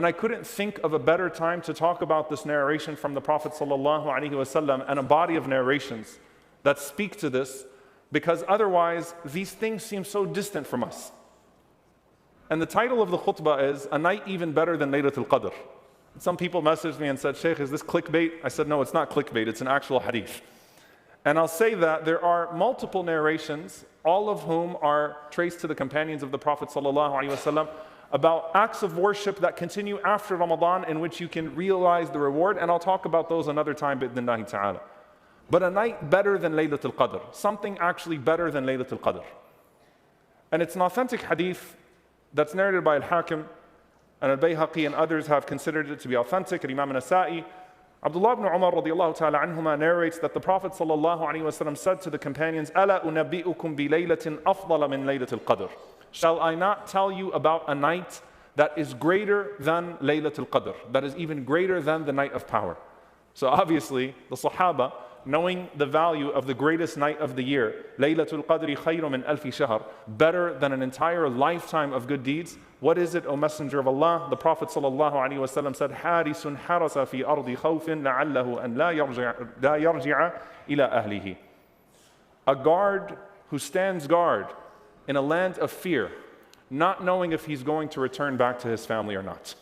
And I couldn't think of a better time to talk about this narration from the Prophet ﷺ and a body of narrations that speak to this, because otherwise these things seem so distant from us. And the title of the khutbah is, A Night Even Better Than Laylatul Qadr. Some people messaged me and said, Shaykh, is this clickbait? I said, no, it's not clickbait, it's an actual hadith. And I'll say that there are multiple narrations, all of whom are traced to the companions of the Prophet ﷺ, about acts of worship that continue after Ramadan in which you can realize the reward, and I'll talk about those another time, bi'idhnillahi ta'ala. But a night better than Laylatul Qadr, something actually better than Laylatul Qadr. And it's an authentic hadith that's narrated by Al-Hakim, and Al-Bayhaqi and others have considered it to be authentic, and Imam Nasa'i. Abdullah ibn Umar radiallahu ta'ala anhuma narrates that the Prophet ﷺ said to the companions, أَلَا أُنَبِّئُكُمْ بِلَيْلَةٍ أَفْضَلَ مِنْ لَيْلَةِ الْقَدْرِ. Shall I not tell you about a night that is greater than Laylatul Qadr, that is even greater than the night of power? So obviously, the Sahaba, knowing the value of the greatest night of the year, Laylatul Qadri khayru min alfi shahr, better than an entire lifetime of good deeds. What is it, O Messenger of Allah? The Prophet ﷺ said, حَارِسٌ حَرَسَ فِي أَرْضِ خَوْفٍ لَعَلَّهُ أَنْ لَا يَرْجِعَ إِلَىٰ أَهْلِهِ. A guard who stands guard in a land of fear, not knowing if he's going to return back to his family or not.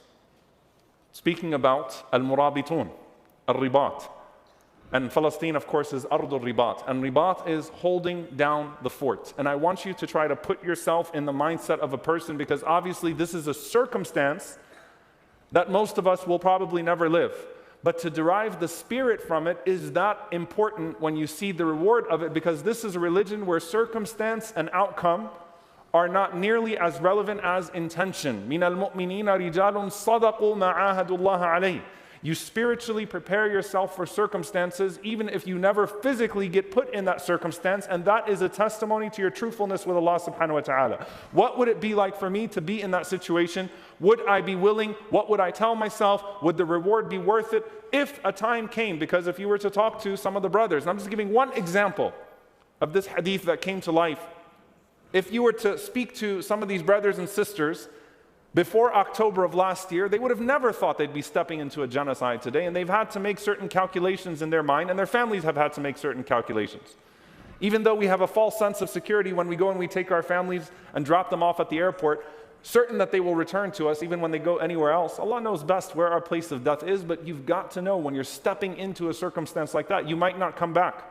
Speaking about al-murabitun, al-ribat. And Palestine, of course, is ardul ribat. And ribat is holding down the fort. And I want you to try to put yourself in the mindset of a person, because obviously this is a circumstance that most of us will probably never live. But to derive the spirit from it is that important when you see the reward of it, because this is a religion where circumstance and outcome are not nearly as relevant as intention. مِنَ الْمُؤْمِنِينَ رِجَالٌ صَدَقُوا مَا عَاهَدُوا اللَّهَ عَلَيْهِ. You spiritually prepare yourself for circumstances, even if you never physically get put in that circumstance, and that is a testimony to your truthfulness with Allah subhanahu wa ta'ala. What would it be like for me to be in that situation? Would I be willing? What would I tell myself? Would the reward be worth it? If a time came, because if you were to talk to some of the brothers, and I'm just giving one example of this hadith that came to life. If you were to speak to some of these brothers and sisters before October of last year, they would have never thought they'd be stepping into a genocide today, and they've had to make certain calculations in their mind, and their families have had to make certain calculations. Even though we have a false sense of security when we go and we take our families and drop them off at the airport, certain that they will return to us even when they go anywhere else. Allah knows best where our place of death is, but you've got to know when you're stepping into a circumstance like that, you might not come back.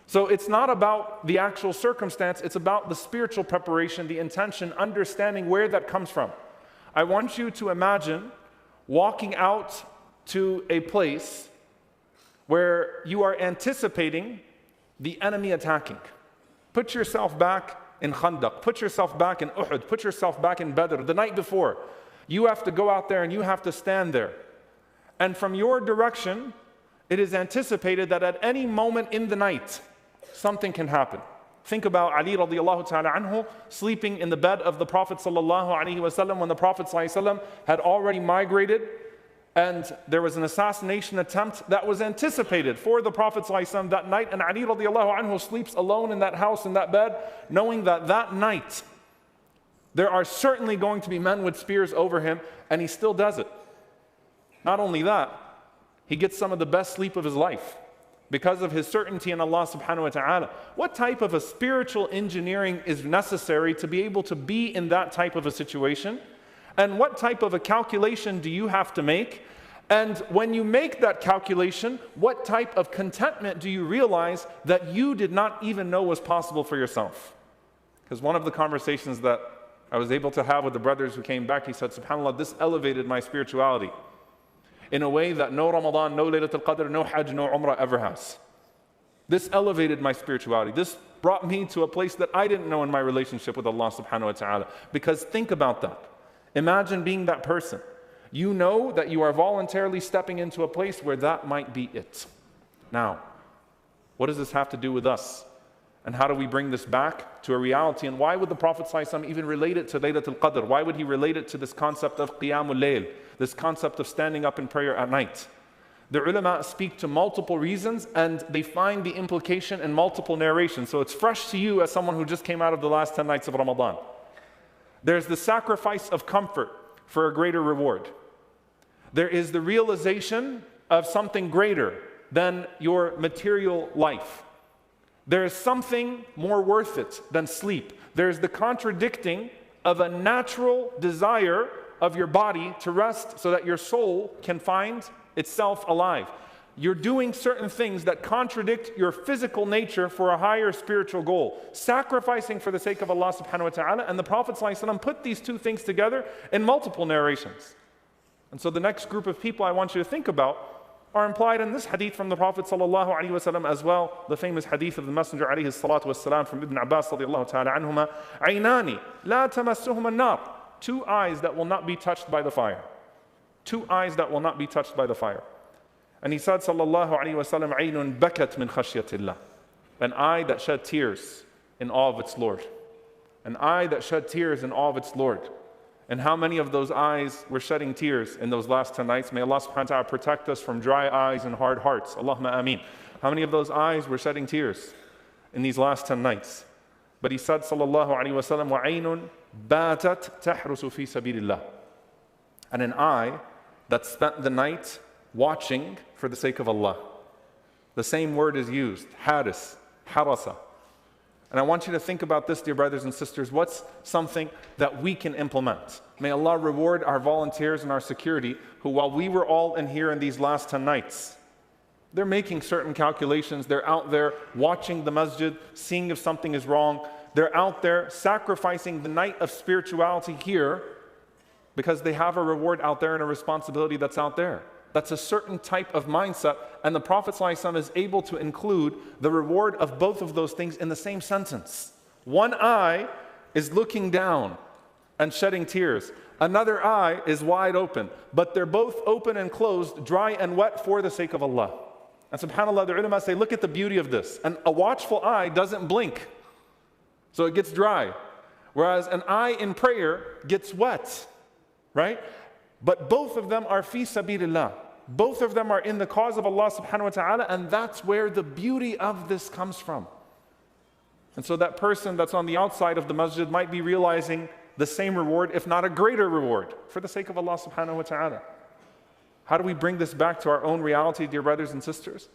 So it's not about the actual circumstance, it's about the spiritual preparation, the intention, understanding where that comes from. I want you to imagine walking out to a place where you are anticipating the enemy attacking. Put yourself back in Khandaq, put yourself back in Uhud, put yourself back in Badr, the night before. You have to go out there and you have to stand there. And from your direction, it is anticipated that at any moment in the night, something can happen. Think about Ali radiallahu ta'ala anhu sleeping in the bed of the Prophet sallallahu alaihi wasallam when the Prophet sallallahu alaihi wasallam had already migrated, and there was an assassination attempt that was anticipated for the Prophet sallallahu alaihi wasallam that night, and Ali radiallahu anhu sleeps alone in that house, in that bed, knowing that that night there are certainly going to be men with spears over him, and he still does it. Not only that, he gets some of the best sleep of his life, because of his certainty in Allah subhanahu wa ta'ala. What type of a spiritual engineering is necessary to be able to be in that type of a situation? And what type of a calculation do you have to make? And when you make that calculation, what type of contentment do you realize that you did not even know was possible for yourself? Because one of the conversations that I was able to have with the brothers who came back, he said, SubhanAllah, this elevated my spirituality in a way that no Ramadan, no Laylatul Qadr, no Hajj, no Umrah ever has. This elevated my spirituality. This brought me to a place that I didn't know in my relationship with Allah subhanahu wa ta'ala. Because think about that. Imagine being that person. You know that you are voluntarily stepping into a place where that might be it. Now, what does this have to do with us? And how do we bring this back to a reality? And why would the Prophet ﷺ even relate it to Laylatul Qadr? Why would he relate it to this concept of Qiyamul Layl, this concept of standing up in prayer at night? The ulama speak to multiple reasons, and they find the implication in multiple narrations. So it's fresh to you as someone who just came out of the last 10 nights of Ramadan. There's the sacrifice of comfort for a greater reward. There is the realization of something greater than your material life. There is something more worth it than sleep. There is the contradicting of a natural desire of your body to rest so that your soul can find itself alive. You're doing certain things that contradict your physical nature for a higher spiritual goal. Sacrificing for the sake of Allah subhanahu wa ta'ala. And the Prophet ﷺ put these two things together in multiple narrations. And so the next group of people I want you to think about are implied in this hadith from the Prophet ﷺ as well. The famous hadith of the Messenger alayhi salatu wassalam from Ibn Abbas radiyallahu ta'ala anhuma. عَيْنَانِ لَا تَمَسُّهُمَا النَّارِ. Two eyes that will not be touched by the fire. Two eyes that will not be touched by the fire. And he said, sallallahu alayhi wa sallam, عَيْنٌ بَكَتْ مِنْ خَشْيَةِ اللَّهِ. An eye that shed tears in awe of its Lord. An eye that shed tears in awe of its Lord. And how many of those eyes were shedding tears in those last 10 nights? May Allah subhanahu wa ta'ala protect us from dry eyes and hard hearts. Allahumma ameen. How many of those eyes were shedding tears in these last 10 nights? But he said, sallallahu alayhi wa sallam, وَعَيْنٌ بَاتَتْ تَحْرُسُ فِي سَبِيلِ اللَّهِ. And an eye that spent the night watching for the sake of Allah. The same word is used, haris, harasa. And I want you to think about this, dear brothers and sisters. What's something that we can implement? May Allah reward our volunteers and our security who, while we were all in here in these last 10 nights, they're making certain calculations. They're out there watching the masjid, seeing if something is wrong. They're out there sacrificing the night of spirituality here because they have a reward out there and a responsibility that's out there. That's a certain type of mindset, and the Prophet ﷺ is able to include the reward of both of those things in the same sentence. One eye is looking down and shedding tears. Another eye is wide open, but they're both open and closed, dry and wet for the sake of Allah. And subhanAllah, the ulama say, look at the beauty of this. And a watchful eye doesn't blink, so it gets dry. Whereas an eye in prayer gets wet, right? But both of them are fi sabilillah. Both of them are in the cause of Allah subhanahu wa ta'ala, and that's where the beauty of this comes from. And so that person that's on the outside of the masjid might be realizing the same reward, if not a greater reward, for the sake of Allah subhanahu wa ta'ala. How do we bring this back to our own reality, dear brothers and sisters?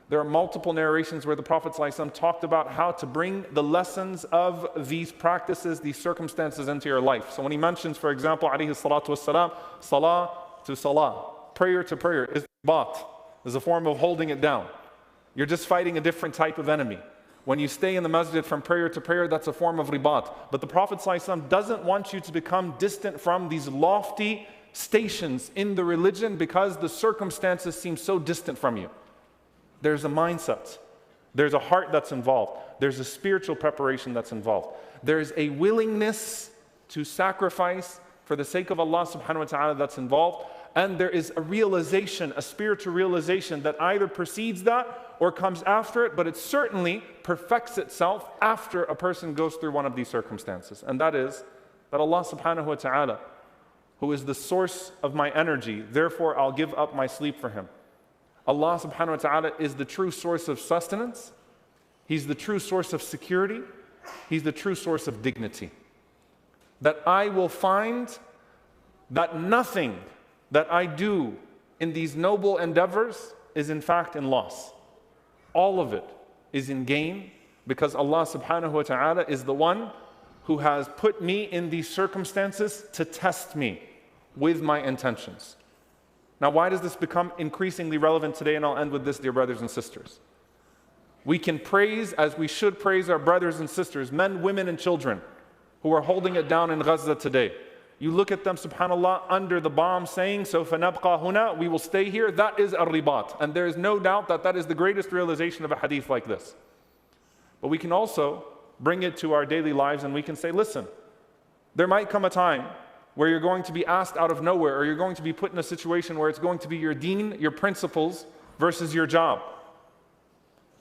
There are multiple narrations where the Prophet ﷺ talked about how to bring the lessons of these practices, these circumstances into your life. So when he mentions, for example, alayhi salatu wassalam, salah to salah, prayer to prayer, is a form of holding it down. You're just fighting a different type of enemy. When you stay in the masjid from prayer to prayer, that's a form of ribat. But the Prophet ﷺ doesn't want you to become distant from these lofty stations in the religion because the circumstances seem so distant from you. There's a mindset. There's a heart that's involved. There's a spiritual preparation that's involved. There's a willingness to sacrifice for the sake of Allah subhanahu wa ta'ala that's involved. And there is a realization, a spiritual realization that either precedes that or comes after it, but it certainly perfects itself after a person goes through one of these circumstances. And that is that Allah subhanahu wa ta'ala, who is the source of my energy, therefore I'll give up my sleep for Him. Allah subhanahu wa ta'ala is the true source of sustenance. He's the true source of security. He's the true source of dignity. That I will find that nothing that I do in these noble endeavors is in fact in loss. All of it is in gain because Allah subhanahu wa ta'ala is the one who has put me in these circumstances to test me with my intentions. Now, why does this become increasingly relevant today? And I'll end with this, dear brothers and sisters. We can praise, as we should praise, our brothers and sisters, men, women, and children who are holding it down in Gaza today. You look at them, subhanAllah, under the bomb saying, "So فَنَبْقَى هُنَا," we will stay here. That is ar-ribat. And there is no doubt that that is the greatest realization of a hadith like this. But we can also bring it to our daily lives and we can say, listen, there might come a time where you're going to be asked out of nowhere, or you're going to be put in a situation where it's going to be your deen, your principles, versus your job.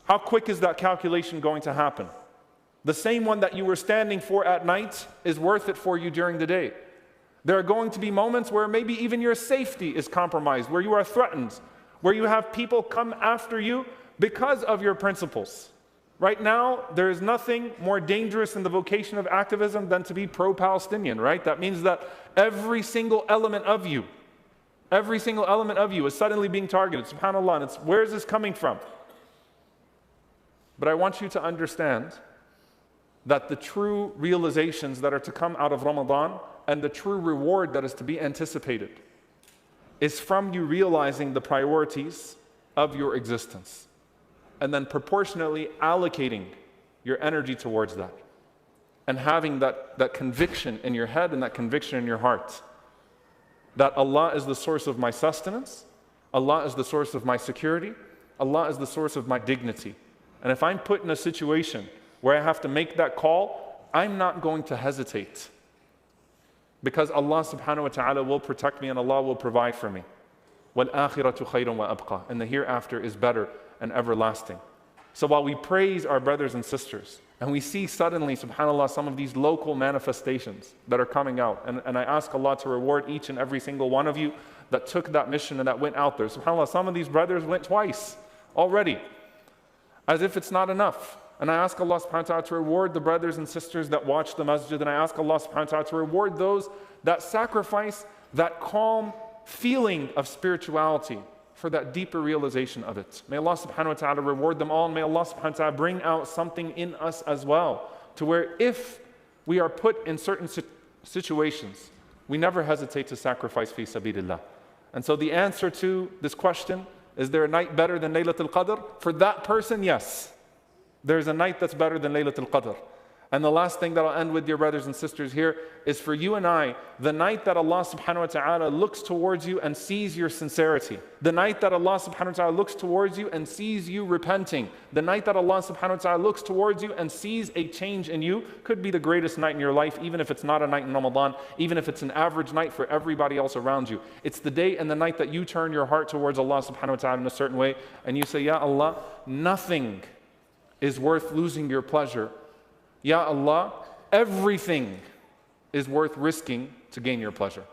How quick is that calculation going to happen? The same one that you were standing for at night is worth it for you during the day. There are going to be moments where maybe even your safety is compromised, where you are threatened, where you have people come after you because of your principles. Right now, there is nothing more dangerous in the vocation of activism than to be pro-Palestinian, right? That means that every single element of you Every single element of you is suddenly being targeted. SubhanAllah. And it's, where is this coming from? But I want you to understand that the true realizations that are to come out of Ramadan and the true reward that is to be anticipated is from you realizing the priorities of your existence and then proportionately allocating your energy towards that and having that conviction in your head and that conviction in your heart that Allah is the source of my sustenance, Allah is the source of my security, Allah is the source of my dignity. And if I'm put in a situation where I have to make that call, I'm not going to hesitate. Because Allah subhanahu wa ta'ala will protect me and Allah will provide for me. وَالْآخِرَةُ خَيْرٌ وَأَبْقَى. And the hereafter is better and everlasting. So while we praise our brothers and sisters, and we see suddenly, subhanAllah, some of these local manifestations that are coming out, and I ask Allah to reward each and every single one of you that took that mission and that went out there. SubhanAllah, some of these brothers went twice already, as if it's not enough. And I ask Allah subhanahu wa ta'ala to reward the brothers and sisters that watch the masjid, and I ask Allah subhanahu wa ta'ala to reward those that sacrifice that calm feeling of spirituality for that deeper realization of it. May Allah subhanahu wa ta'ala reward them all, and may Allah subhanahu wa ta'ala bring out something in us as well, to where if we are put in certain situations, we never hesitate to sacrifice fi sabilillah. And so the answer to this question, is there a night better than Laylatul Qadr? For that person, yes. There's a night that's better than Laylatul Qadr. And the last thing that I'll end with, dear brothers and sisters, here is for you and I, the night that Allah subhanahu wa ta'ala looks towards you and sees your sincerity. The night that Allah subhanahu wa ta'ala looks towards you and sees you repenting. The night that Allah subhanahu wa ta'ala looks towards you and sees a change in you could be the greatest night in your life, even if it's not a night in Ramadan, even if it's an average night for everybody else around you. It's the day and the night that you turn your heart towards Allah subhanahu wa ta'ala in a certain way and you say, Ya Allah, nothing is worth losing your pleasure. Ya Allah, everything is worth risking to gain your pleasure.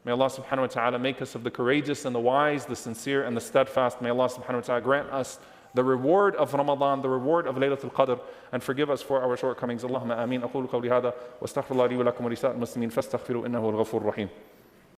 May Allah subhanahu wa ta'ala make us of the courageous and the wise, the sincere and the steadfast. May Allah subhanahu wa ta'ala grant us the reward of Ramadan, the reward of Laylatul Qadr, and forgive us for our shortcomings. Allahumma ameen. أقول قولي هذا واستغفر الله لي ولكم ولسائر المسلمين فاستغفروا إنه الغفور الرحيم.